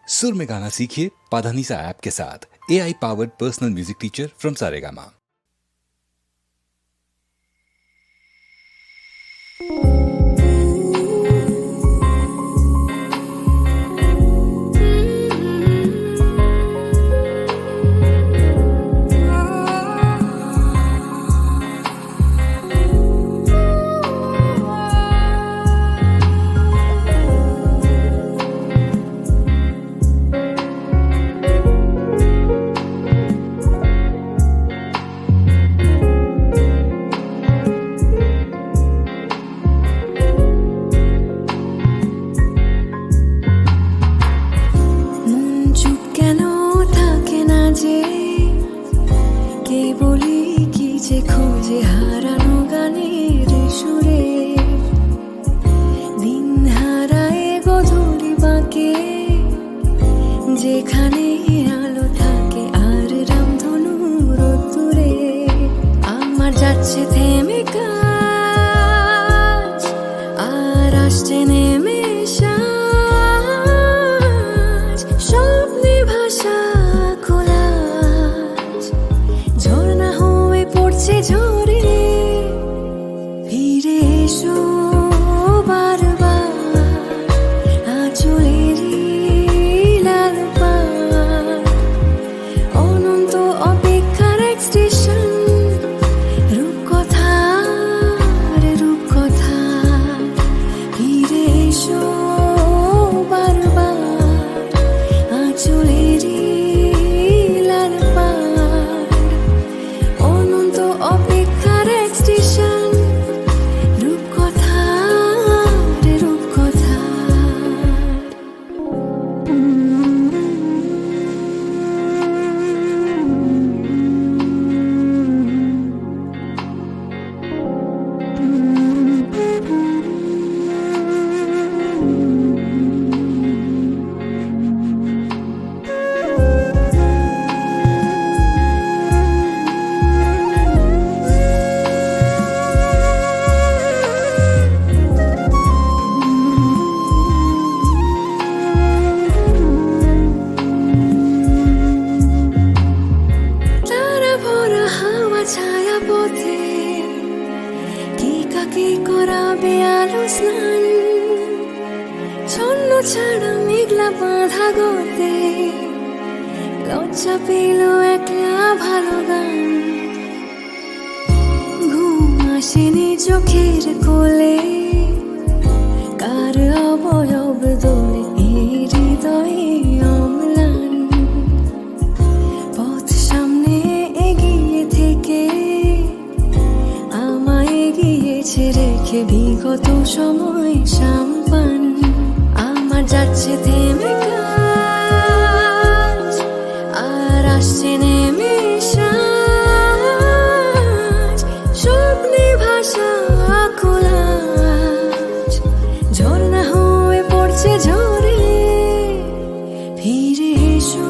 सुर में गाना सीखिए पाधानीसा ऐप के साथ। AI powered personal music teacher from Saregama. खोजे हारानो गानेर सुरे दिन हाराए गधूली बाঁকে যেখানে আলো থাকে আর রামধনু রোদ্দুরে আমার যাচ্ছে থেমে কাজ আর আসছে নেমে সাজ স্বপ্নে ভাষা খোলাজ ঝর্ণা হয়ে পড়ছে ঝরে ফিরে এসো বারবার আঁচলেরই লাল পাড় অনন্ত অপেক্ষার এক স্টেশন রূপকথা ফিরে এসো বারবার আঁচলেরই লাল পাড় অনন্ত অপেক্ষার এক স্টেশন রূপকথা ছায়া পথে কে কাকে করাবে আলো স্নান ছন্ন ছাড়া মেঘলা বাঁধা গতে লজ্জা পেল একলা ভালো গান ঘুম আসেনি চোখের কোলে কার অবয়ব দোলে এই হৃদয়ে অম্লান পথ সামনে এগিয়ে থেকে আমায় এগিয়েছে রেখে বিগত সময় সাম্পান আমার যাচ্ছে থেমে কাজ আর আসছে নেমে সাজ স্বপ্নে ভাষা খোলাজ ঝর্ণা হয়ে পড়ছে ঝরে ফিরে এসো